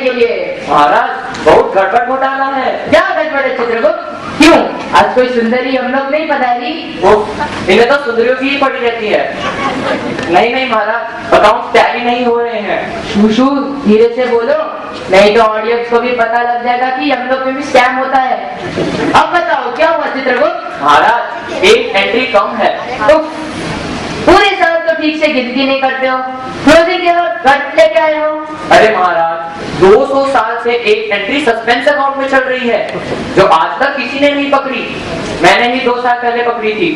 के लिए। महाराज बहुत गड़बड़ घोटाला है। क्या गड़बड़ है चित्रगुप्त? क्यों, आज कोई सुंदरी हम लोग नहीं पधारी? इन्हें तो सुंदरियों की ही पड़ी रहती है। नहीं महाराज, अकाउंट टैली नहीं हो रहे हैं। शूशू धीरे से बोलो, नहीं तो ऑडियंस को भी पता लग जाएगा कि हम लोग में भी स्कैम होता है। अब बताओ क्या हुआ चित्रगुप्त? महाराज एक एंट्री कम है। पूरे साल तो ठीक से गिनती नहीं करते हो, क्लोजिंग के वक्त घट लेके आए हो। अरे महाराज 200 साल से एक एंट्री सस्पेंस अकाउंट में चल रही है, जो आज तक किसी ने नहीं पकड़ी। मैंने ही 2 साल पहले पकड़ी थी।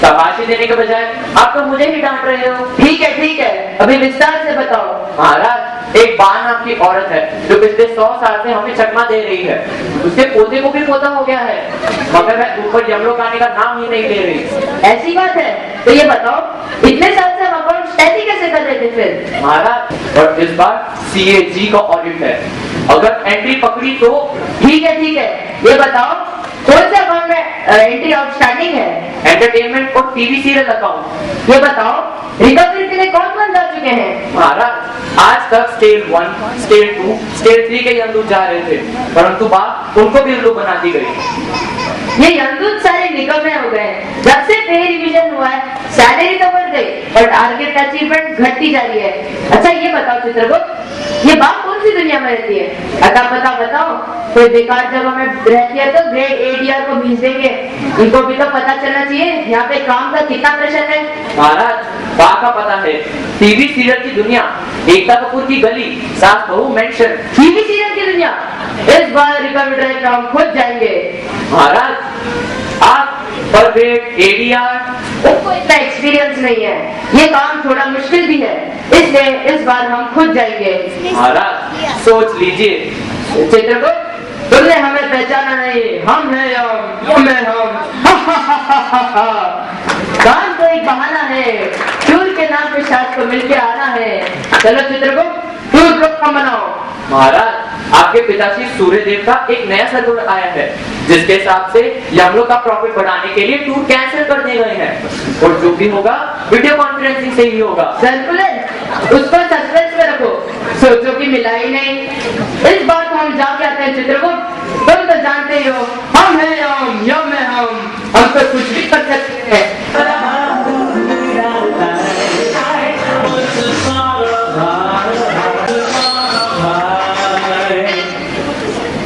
शाबाशी देने के बजाय आप तो मुझे ही डांट रहे हो। ठीक है, अभी विस्तार से बताओ। महाराज एक बान नाम की औरत है जो पिछले 100 साल से हमें चकमा दे रही है। उसके पोते को भी पोता हो गया है, मगर वह ऊपर यमलोक आने का नाम ही नहीं ले रही। ऐसी बात है तो ये बताओ, इतने साल से हम अकाउंट टैली कैसे कर रहे थे फिर? महाराज और इस बार CAG का ऑडिट है, अगर एंट्री पकड़ी तो। ठीक है, ये बताओ कौन से अकाउंट में एंट्री आउटस्टैंडिंग है? एंटरटेनमेंट और टीवी सीरियल अकाउंट। ये बताओ रिकवरी के लिए कौन जा चुके हैं? महाराज आज तक स्टेज 1, स्टेज 2, स्टेज 3 के यमदूत जा रहे थे, परंतु बाद उनको भी उल्लू बना दी गई। ये यमदूत सारे निकम्मे हो गए। जब से पे रिवीजन हुआ है सैलरी तो बढ़ गई और टारगेट अचीवमेंट घटती जा रही है। अच्छा ये बताओ चित्रगुप्त, ये बात कौन सी दुनिया में रहती है? अता बताओ, कोई बेकार जगह में रहती है तो ग्रेड ADR को भेज देंगे। इनको भी तो पता चलना चाहिए यहाँ पे काम का कितना प्रेशर है। महाराज बात का पता है, टीवी सीरियल की दुनिया, एकता कपूर की गली, सास बहू मेंशन। टीवी सीरियल की दुनिया, इस बार रिकवरी ड्राइव पे हम खुद जाएंगे। महाराज आप पर ग्रेड ADR उनको इतना एक्सपीरियंस नहीं है, ये काम थोड़ा मुश्किल भी है, इसलिए इस बार हम खुद जाएंगे। महाराज सोच लीजिए। चित्रगुप्त तुमने हमें पहचाना नहीं, हम हैं हम हैं हम। काम तो एक बहाना है, टूर के नाम पे शायद को मिलके आना है। चलो चित्रगुप्त टूर प्रोग्राम बनाओ। महाराज आपके पिताश्री सूर्य देव का एक नया सर्कुलर आया है, जिसके हिसाब से यमलोक का प्रॉफिट बढ़ाने के लिए टूर कैंसिल कर दिए गए हैं और जो भी होगा वीडियो कॉन्फ्रेंसिंग से ही होगा। सर्कुलर उसको सस्पेंस में रखो, सोचो कि मिला ही नहीं। इस बार तो हम जाके आते हैं चित्रगुप्त, तुम तो जानते ही हो हम हैं हम तो कुछ भी कर सकते हैं।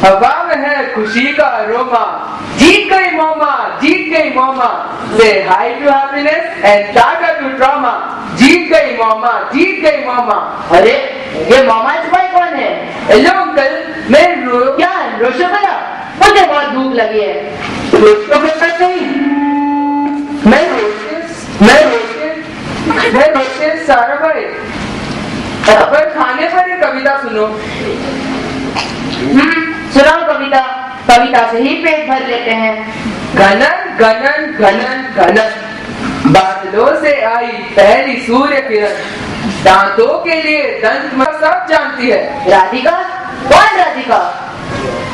हवा में है खुशी का अरोमा, जीत गई Mauma, say hi to happiness and tata to trauma, जीत गई मौमा। अरे ये मामा भाई कौन है? हेलो अंकल, मैं क्या रोशोकला? मुझे बहुत भूख लगी है। मैं रोशेस सारा भाई। पर खाने पर एक कविता सुनो। सुनाओ कविता से ही पेट भर लेते हैं। गणन बादलों से आई पहली सूर्य किरण, दांतों के लिए दंत सब जानती है। राधिका? कौन राधिका?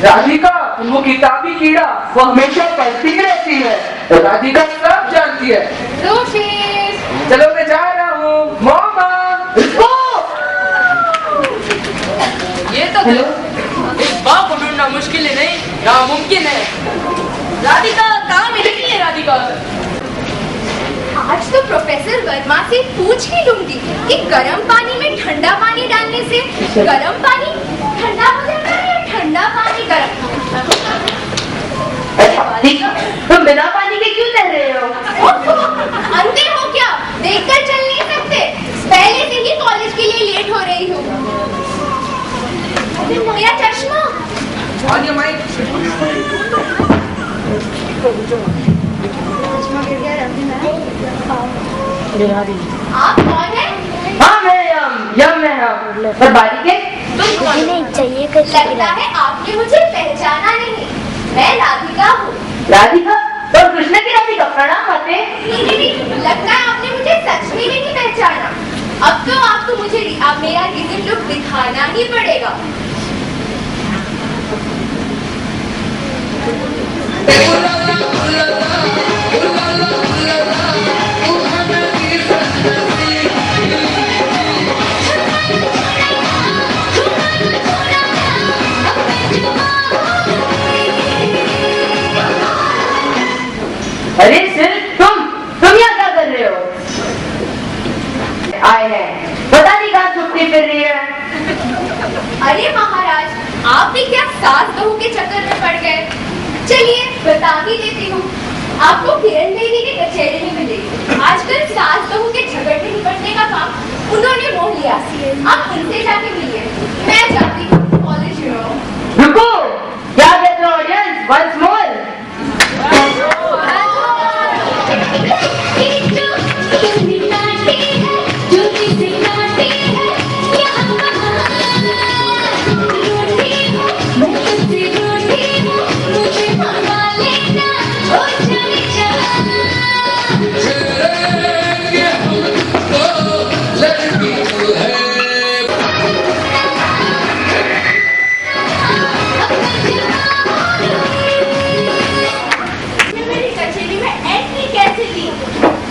राधिका वो किताबी कीड़ा, वो हमेशा पढ़ती रहती है। राधिका सब जानती है। चलो मैं जा रहा हूँ मम्मा। ये तो इस बाप को ढूंढना मुश्किल नहीं, नामुमकिन है। राधिका कहाँ मिलेगी है राधिका? आज तो प्रोफेसर वर्मा से पूछ ही लूंगी कि गर्म पानी में ठंडा पानी डालने से गर्म पानी ठंडा हो जाता है या ठंडा पानी गर्म? तुम बिना पानी के क्यों तैर रहे हो? अंधे हो क्या? देखकर चल नहीं सकते? पहले से ही कॉलेज के लिए लेट हो रही हूँ। मेरा चश्मा आप कौन है? हम हैं हम। पर बालिके तुम कौन? नहीं चाहिए, लगता है आपने मुझे पहचाना नहीं। मैं राधिका हूँ। राधिका? तो कृष्ण की राधिका, प्रणाम आते। नहीं, लगता है आपने मुझे सच में नहीं पहचाना। अब तो आपको मुझे मेरा रिजल्ट लुक दिखाना ही पड़ेगा। सास बहू के चक्कर में पड़ गए। चलिए बता ही देती हूँ, आपको किरण बेदी के कचहरी में मिलेगी। आजकल सास बहू के झगड़े निपटने का काम उन्होंने मोह लिया। आप उनसे जाके मिलिए। मैं जाती हूँ कॉलेज में। रुको, क्या कहते हो ऑडियंस? Once more.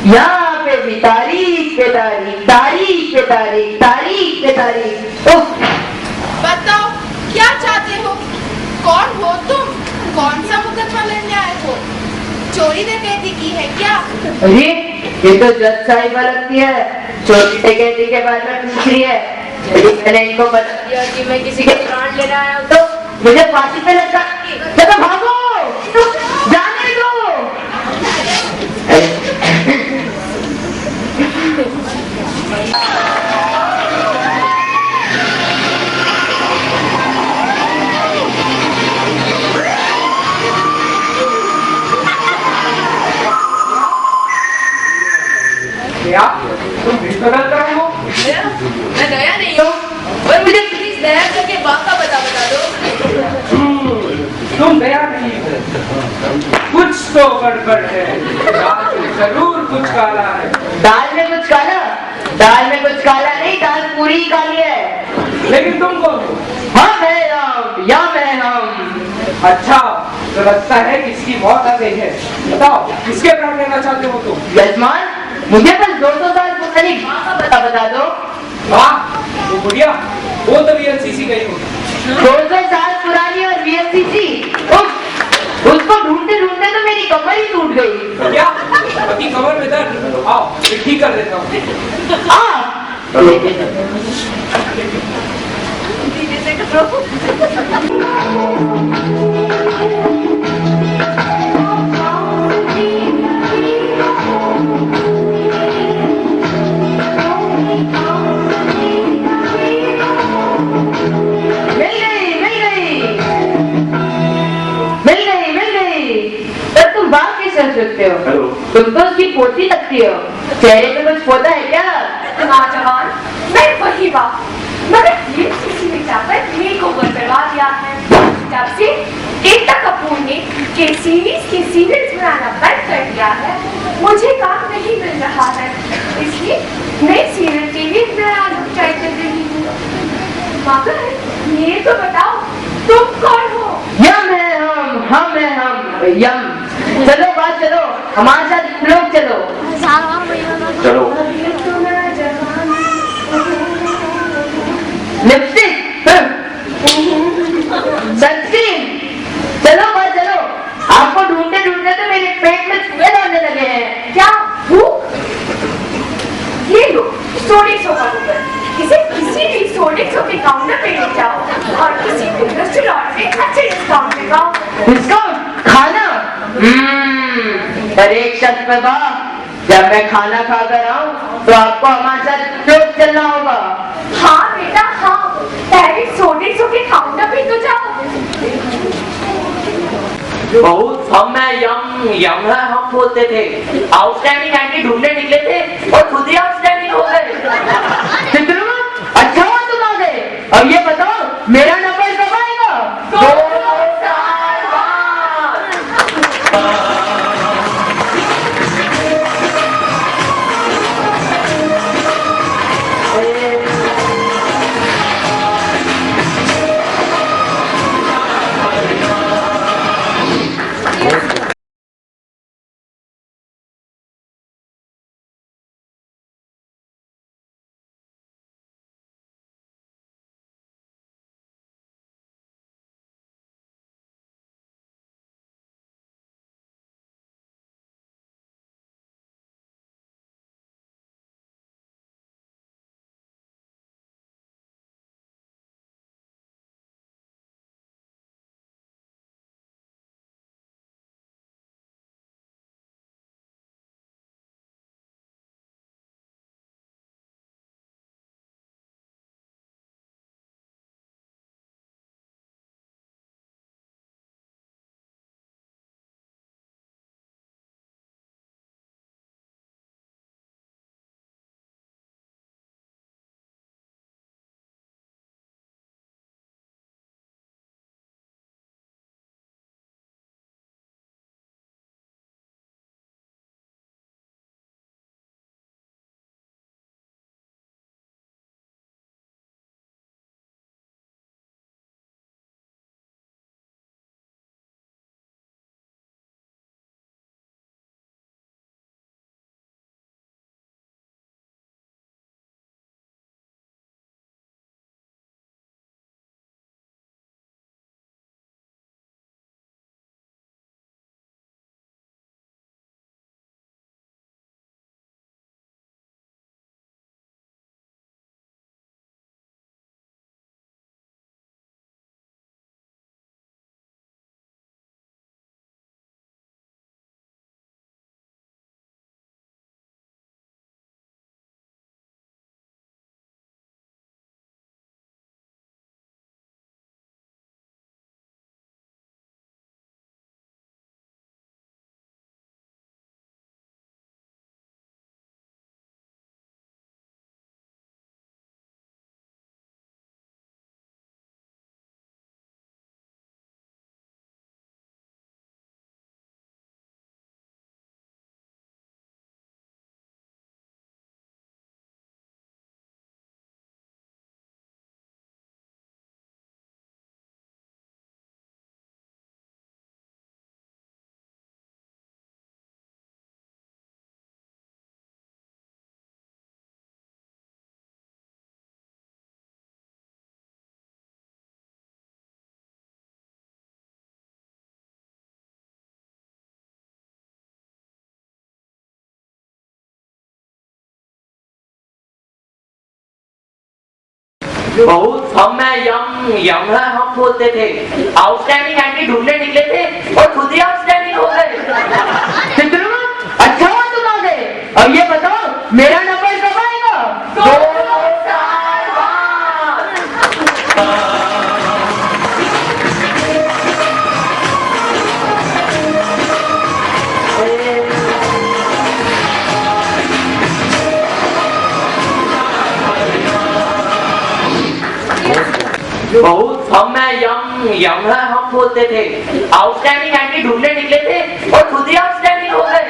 यहाँ पे भी तारीख पे तारीख, तारीख पे तारीख, तारीख पे तारीख। उफ, बताओ क्या चाहते हो? कौन हो तुम? कौन सा मुकदमा लड़ने आए हो? चोरी डकैती की है क्या? अरे ये तो जज साहिबा लगती है, चोरी डकैती के बारे में पूछ रही है। यदि मैंने इनको बता दिया कि मैं किसी के प्राण लेने आया हूँ तो मुझे फांसी पे लटका देंगी। चलो भागो, जाने दो। क्या तुम बदल कर रहे हो? मैं नया नहीं हूँ, पर मुझे प्लीज नया करके बात का पता बता दो। तुम नया नहीं हो, कुछ तो गड़बड़ है। दाल में जरूर कुछ काला है। दाल में कुछ काला? दाल में कुछ काला नहीं, दाल पूरी ही काली है। लेकिन तुम कौन हो? हाँ मैं हम, या मैं हम। अच्छा, तो लगता है किसकी मौत आ गई है। बताओ किसके प्राण लेना चाहते हो तुम? यजमान, मुझे बस 200 साल पुरानी माँ का पता बता दो। वाह, वो बुढ़िया, वो तो VLCC गई होगी। 200 साल पुरानी और VLCC, उसको ढूंढते ढूंढते तो मेरी कमर ही टूट गई। क्या पति कमर में दर्द? आओ मैं ठीक कर देता हूँ। पर तुम बात कैसे कर सकते हो? हेलो। तुम तो उसकी पोती लगती हो। चेहरे पे कुछ पोता है क्या? नौजवान, मैं वही बात, मगर ये किसी ने जाकर मेरे को करवा दिया है। जब से एकता कपूर ने के सीरीज बनाना बंद कर दिया है, मुझे काम नहीं मिल रहा है, इसलिए मैं सीरियल टीवी बनाना ट्राई कर रही हूँ। मगर ये तो बताओ तुम कौन हो? यम है हम है हम, यम। चलो बात चलो, हमारे साथ लोग चलो। चलो। लिपस्टिक, सनस्क्रीन, चलो बात चलो। आपको ढूंढते ढूंढते तो मेरे पेट में चूहे दौड़ने लगे हैं। क्या भूख? ये लो सोडे सोफा ऊपर, इसे किसी भी सोडे सोफे काउंटर पे ले जाओ और किसी भी रेस्टोरेंट में अच्छे डिस्काउंट पे खाओ। डिस्काउंट? खाना? पर एक शर्त पे बा, जब मैं खाना खाकर आऊं तो आपको हमारे साथ लोग चलना होगा। हाँ बेटा हाँ, पहले सोडे सोफे काउंटर पे तो जाओ। बहुत हम है यम है हम बोलते थे। आउटस्टैंडिंग एंटी ढूंढने निकले थे और खुद ही आउटस्टैंडिंग हो गए। अच्छा हुआ तुम आ गए। अब ये बताओ मेरा नंबर कब आएगा? 2 साल बाद। बहुत हम मैं यम है हम बोलते थे। आउटस्टैंडिंग एंटी ढूंढने निकले थे और खुद ही आउटस्टैंडिंग हो गए। चित्रगुप्त अच्छा हुआ तुम आ गए। अब ये बताओ मेरा नंबर कब आएगा? 2 साल बाद। बहुत हम मैं यम है हम बोलते थे। आउटस्टैंडिंग एंटी ढूंढने निकले थे और खुद ही आउटस्टैंडिंग हो गए।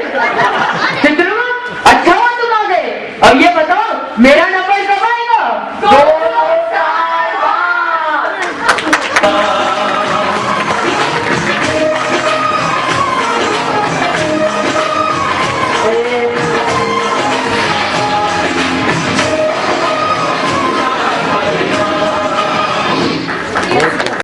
चित्रगुप्त अच्छा हुआ तुम आ गए। अब ये बताओ मेरा नंबर